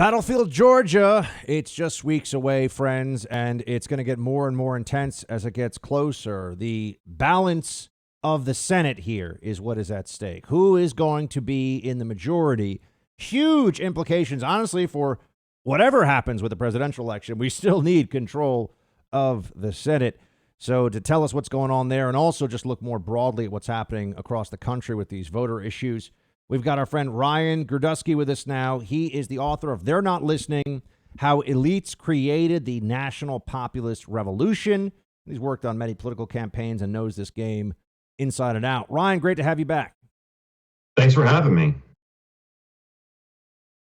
Battlefield, Georgia. It's just weeks away, friends, and it's going to get more and more intense as it gets closer. The balance of the Senate here is what is at stake. Who is going to be in the majority? Huge implications, honestly, for whatever happens with the presidential election. We still need control of the Senate. So to tell us what's going on there and also just look more broadly at what's happening across the country with these voter issues, we've got our friend Ryan Girdusky with us now. He is the author of Theyre Not Listening, How Elites Created the National Populist Revolution. He's worked on many political campaigns and knows this game inside and out. Ryan, great to have you back. Thanks for having me.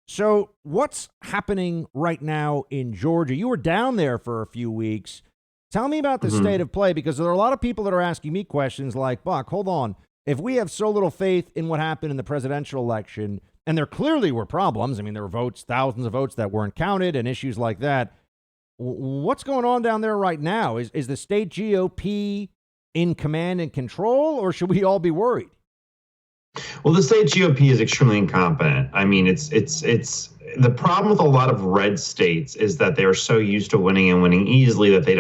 So what's happening right now in Georgia? You were down there for a few weeks. Tell me about the state of play, because there are a lot of people that are asking me questions like, Buck, hold on. If we have so little faith in what happened in the presidential election, and there clearly were problems, I mean, there were votes, thousands of votes that weren't counted and issues like that. What's going on down there right now? Is the state GOP in command and control, or should we all be worried? Well, the state GOP is extremely incompetent. I mean, it's the problem with a lot of red states is that they are so used to winning and winning easily that they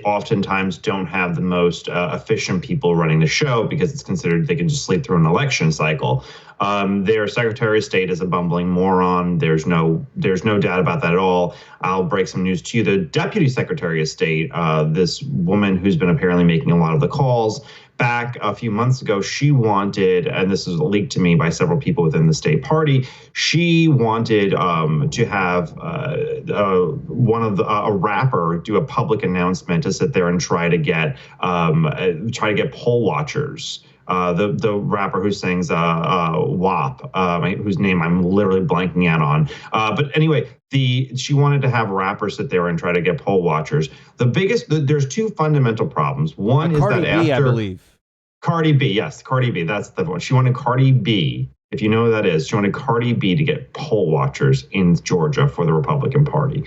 oftentimes don't have the most efficient people running the show, because it's considered they can just sleep through an election cycle. Their Secretary of State is a bumbling moron. There's no doubt about that at all. I'll break some news to you. The Deputy Secretary of State, this woman who's been apparently making a lot of the calls, back a few months ago, she wanted, and this is leaked to me by several people within the state party, she wanted to have a rapper do a public announcement to sit there and try to get poll watchers. The rapper who sings WAP, whose name I'm literally blanking out on. But anyway, she wanted to have rappers sit there and try to get poll watchers. There's two fundamental problems. One is Cardi that B, I believe. Cardi B, yes, Cardi B, that's the one. She wanted Cardi B, if you know who that is, she wanted Cardi B to get poll watchers in Georgia for the Republican Party.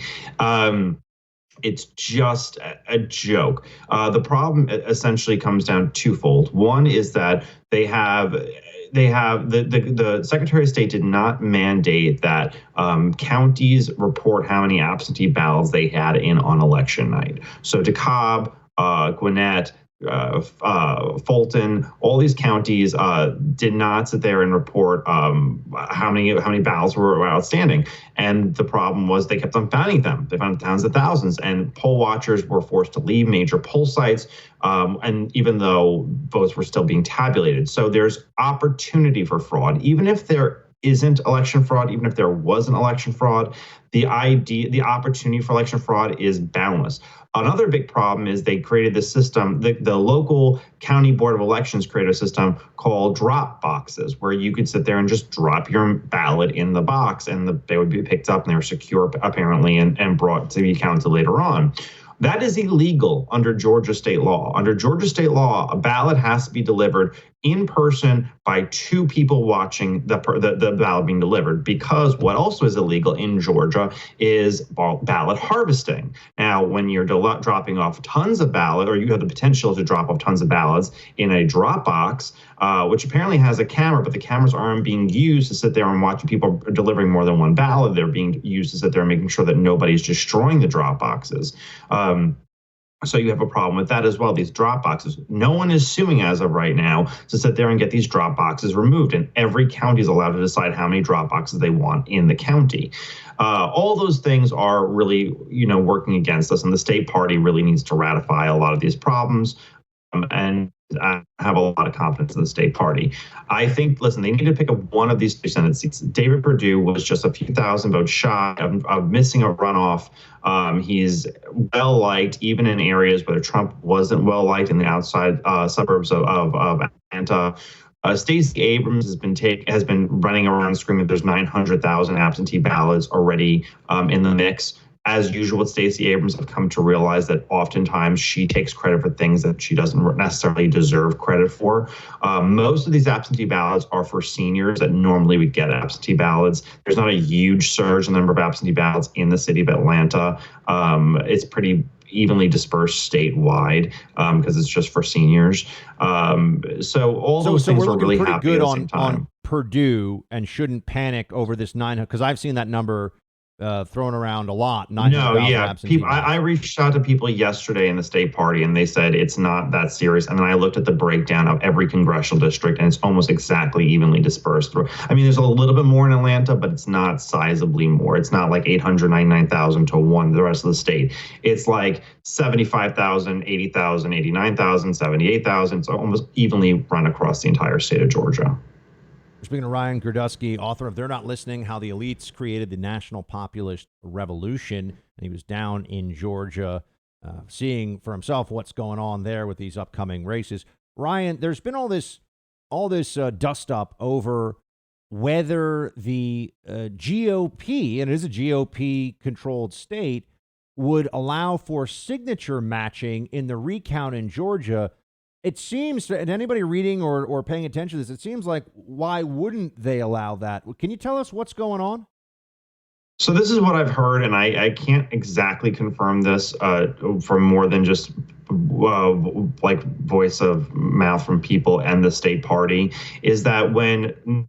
It's just a joke. The problem essentially comes down twofold. One is that the Secretary of State did not mandate that counties report how many absentee ballots they had in on election night. So DeKalb, Gwinnett, Fulton, all these counties did not sit there and report how many ballots were outstanding. And the problem was they kept on finding them. They found tens of thousands, and poll watchers were forced to leave major poll sites. And even though votes were still being tabulated, so there's opportunity for fraud, even if there isn't election fraud, even if there wasn't election fraud, the opportunity for election fraud is boundless. Another big problem is they created this system, the local county board of elections created a system called drop boxes, where you could sit there and just drop your ballot in the box, and they would be picked up and they were secure apparently and brought to be counted later on. That is illegal under Georgia state law. Under Georgia state law, a ballot has to be delivered in person by two people watching the ballot being delivered, because what also is illegal in Georgia is ballot harvesting. Now, when you're dropping off tons of ballots, or you have the potential to drop off tons of ballots in a drop box, which apparently has a camera, but the cameras aren't being used to sit there and watch people delivering more than one ballot. They're being used to sit there and making sure that nobody's destroying the drop boxes. So you have a problem with that as well, these drop boxes. No one is suing as of right now to sit there and get these drop boxes removed, and every county is allowed to decide how many drop boxes they want in the county. All those things are really, working against us, and the state party really needs to ratify a lot of these problems. And I have a lot of confidence in the state party. I think, listen, they need to pick up one of these two Senate seats. David Perdue was just a few thousand votes shy of missing a runoff. He's well liked, even in areas where Trump wasn't well liked in the outside suburbs of Atlanta. Stacey Abrams has been running around screaming there's 900,000 absentee ballots already in the mix. As usual with Stacey Abrams, I've come to realize that oftentimes she takes credit for things that she doesn't necessarily deserve credit for. Most of these absentee ballots are for seniors that normally would get absentee ballots. There's not a huge surge in the number of absentee ballots in the city of Atlanta. It's pretty evenly dispersed statewide because it's just for seniors. So all those things are really happy at the same time. On Purdue, and shouldn't panic over this 900, because I've seen that number thrown around a lot. 900,000 No, yeah. absentee People, I ballots. reached out to people yesterday in the state party, and they said it's not that serious. And then I looked at the breakdown of every congressional district, and it's almost exactly evenly dispersed through. I mean, there's a little bit more in Atlanta, but it's not sizably more. It's not like 899,000 to one the rest of the state. It's like 75,000, 80,000, 89,000, 78,000. It's almost evenly run across the entire state of Georgia. We're speaking to Ryan Girdusky, author of They're Not Listening, How the Elites Created the National Populist Revolution. And he was down in Georgia seeing for himself what's going on there with these upcoming races. Ryan, there's been all this dust up over whether the GOP, and it is a GOP-controlled state, would allow for signature matching in the recount in Georgia. It seems, and anybody reading or paying attention to this, it seems like, why wouldn't they allow that? Can you tell us what's going on? So this is what I've heard, and I can't exactly confirm this from more than just like voice of mouth from people and the state party, is that when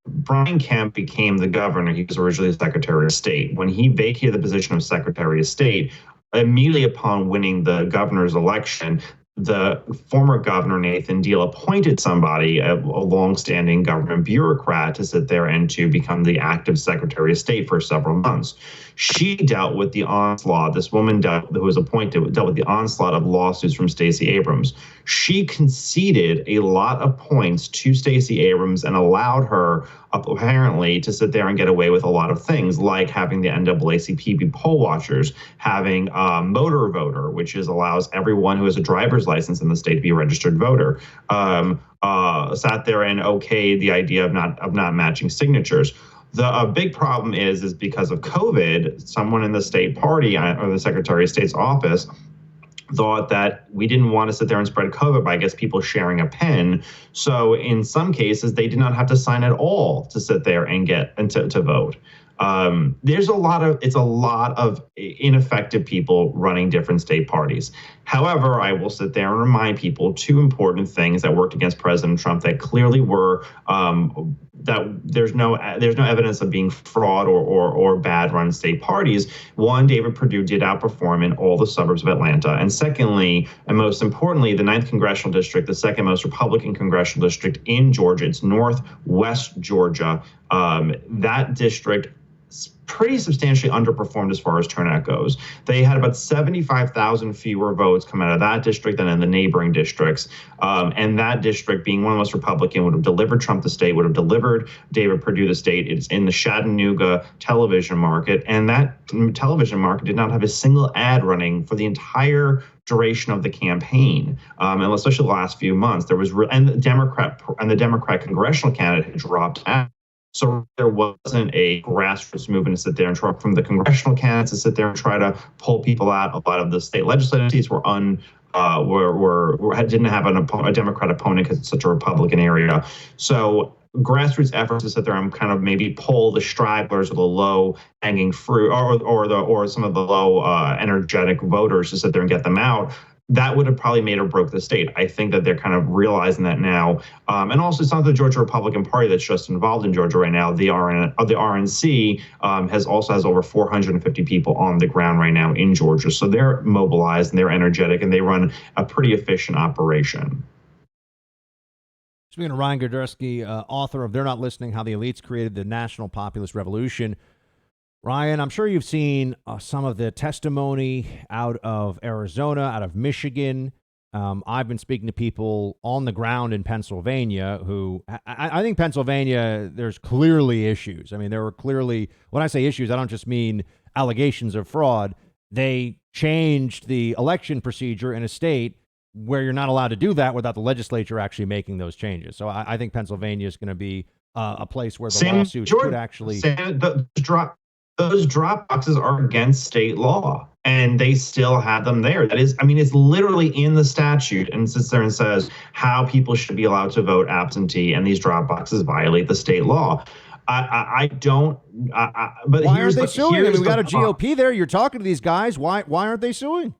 Brian Kemp became the governor, he was originally the Secretary of State. When he vacated the position of Secretary of State, immediately upon winning the governor's election, the former governor, Nathan Deal, appointed somebody, a longstanding government bureaucrat, to sit there and to become the active Secretary of State for several months. She dealt with the onslaught. This woman who was appointed dealt with the onslaught of lawsuits from Stacey Abrams. She conceded a lot of points to Stacey Abrams and allowed her, apparently, to sit there and get away with a lot of things, like having the NAACP be poll watchers, having motor voter, which allows everyone who has a driver's license in the state to be a registered voter. Sat there and okayed the idea of not matching signatures. The big problem is because of COVID, someone in the state party or the Secretary of State's office thought that we didn't want to sit there and spread COVID by, I guess, people sharing a pen. So in some cases, they did not have to sign at all to sit there and to vote. It's a lot of ineffective people running different state parties. However, I will sit there and remind people two important things that worked against President Trump that clearly were that there's no evidence of being fraud or bad run state parties. One, David Perdue did outperform in all the suburbs of Atlanta. And secondly, and most importantly, the 9th Congressional District, the second most Republican congressional district in Georgia, it's northwest Georgia. That district pretty substantially underperformed as far as turnout goes. They had about 75,000 fewer votes come out of that district than in the neighboring districts. And that district, being one of the most Republican, would have delivered Trump the state, would have delivered David Perdue the state. It's in the Chattanooga television market. And that television market did not have a single ad running for the entire duration of the campaign, and especially the last few months. There was and the Democrat congressional candidate had dropped out. So there wasn't a grassroots movement to sit there and try from the congressional candidates to sit there and try to pull people out. A lot of the state legislative seats didn't have a Democrat opponent because it's such a Republican area. So grassroots efforts to sit there and kind of maybe pull the stragglers or the low hanging fruit or some of the low energetic voters to sit there and get them out. That would have probably made or broke the state. I think that they're kind of realizing that now. And also, it's not the Georgia Republican Party that's just involved in Georgia right now. The RNC has over 450 people on the ground right now in Georgia. So they're mobilized and they're energetic and they run a pretty efficient operation. Speaking of Ryan Girdusky, author of They're Not Listening, How the Elites Created the National Populist Revolution. Ryan, I'm sure you've seen some of the testimony out of Arizona, out of Michigan. I've been speaking to people on the ground in Pennsylvania who I think Pennsylvania, there's clearly issues. I mean, there were clearly, when I say issues, I don't just mean allegations of fraud. They changed the election procedure in a state where you're not allowed to do that without the legislature actually making those changes. So I think Pennsylvania is going to be a place where the lawsuits could actually... Those drop boxes are against state law, and they still have them there. That is, I mean, it's literally in the statute and sits there and says how people should be allowed to vote absentee, and these drop boxes violate the state law. But why aren't they suing? I mean, we got a GOP there. You're talking to these guys. Why aren't they suing?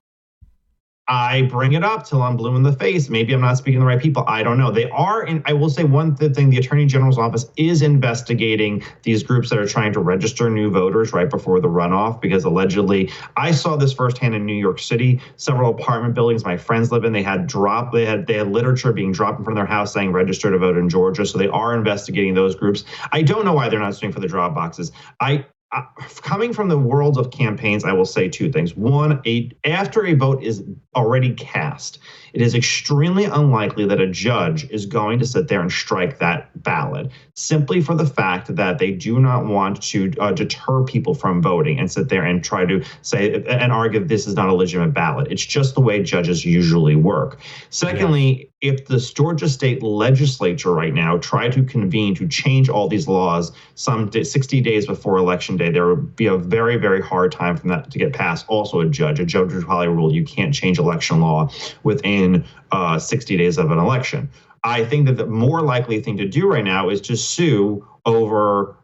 I bring it up till I'm blue in the face. Maybe I'm not speaking to the right people. I don't know. They are, I will say one thing, the Attorney General's office is investigating these groups that are trying to register new voters right before the runoff, because allegedly, I saw this firsthand in New York City. Several apartment buildings my friends live in, they had literature being dropped in front of their house saying register to vote in Georgia. So they are investigating those groups. I don't know why they're not suing for the drop boxes. Coming from the world of campaigns, I will say two things. One, after a vote is already cast, it is extremely unlikely that a judge is going to sit there and strike that ballot, simply for the fact that they do not want to deter people from voting and sit there and try to say and argue this is not a legitimate ballot. It's just the way judges usually work. Secondly, if the Georgia state legislature right now tried to convene to change all these laws some 60 days before election day, there would be a very, very hard time for that to get passed. Also, a judge would probably rule you can't change election law within 60 days of an election. I think that the more likely thing to do right now is to sue over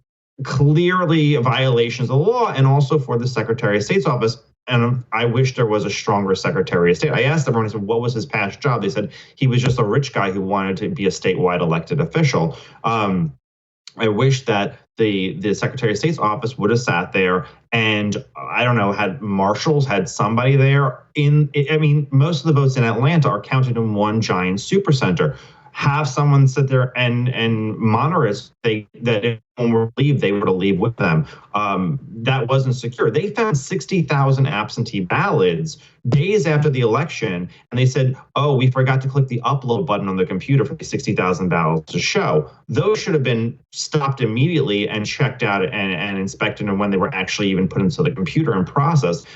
clearly violations of the law, and also for the Secretary of State's office. And I wish there was a stronger Secretary of State. I asked everyone, I said, what was his past job? They said he was just a rich guy who wanted to be a statewide elected official. I wish that the Secretary of State's office would have sat there and, I don't know, had marshals, had somebody there. Most of the votes in Atlanta are counted in one giant supercenter. Have someone sit there and monitor it. That if someone were to leave, they were to leave with them. That wasn't secure. They found 60,000 absentee ballots days after the election, and they said, "Oh, we forgot to click the upload button on the computer for the 60,000 ballots to show." Those should have been stopped immediately and checked out and inspected, and when they were actually even put into the computer and processed.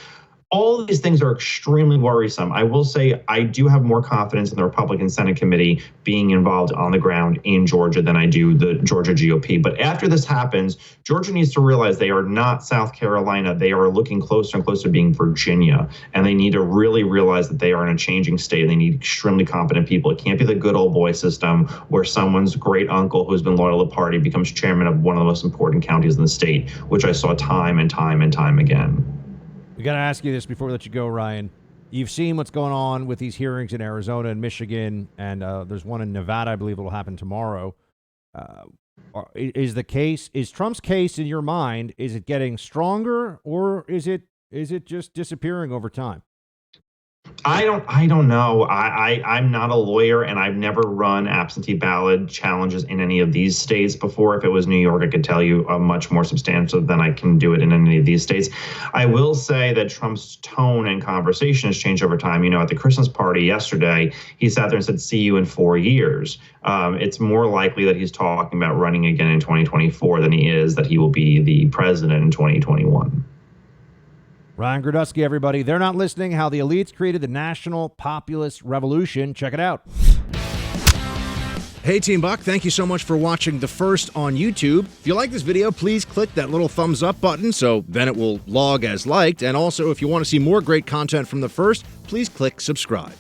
All of these things are extremely worrisome. I will say I do have more confidence in the Republican Senate committee being involved on the ground in Georgia than I do the Georgia GOP. But after this happens, Georgia needs to realize they are not South Carolina. They are looking closer and closer to being Virginia. And they need to really realize that they are in a changing state. They need extremely competent people. It can't be the good old boy system where someone's great uncle who's been loyal to the party becomes chairman of one of the most important counties in the state, which I saw time and time and time again. We got to ask you this before we let you go, Ryan. You've seen what's going on with these hearings in Arizona and Michigan, and there's one in Nevada, I believe, that will happen tomorrow. Is Trump's case in your mind, is it getting stronger, or is it just disappearing over time? I don't know. I'm not a lawyer, and I've never run absentee ballot challenges in any of these states before. If it was New York, I could tell you much more substantive than I can do it in any of these states. I will say that Trump's tone and conversation has changed over time. At the Christmas party yesterday, he sat there and said, "See you in 4 years." It's more likely that he's talking about running again in 2024 than he is that he will be the president in 2021. Ryan Girdusky, everybody. They're Not Listening, How the Elites Created the National Populist Revolution. Check it out. Hey, Team Buck, thank you so much for watching The First on YouTube. If you like this video, please click that little thumbs up button so then it will log as liked. And also, if you want to see more great content from The First, please click subscribe.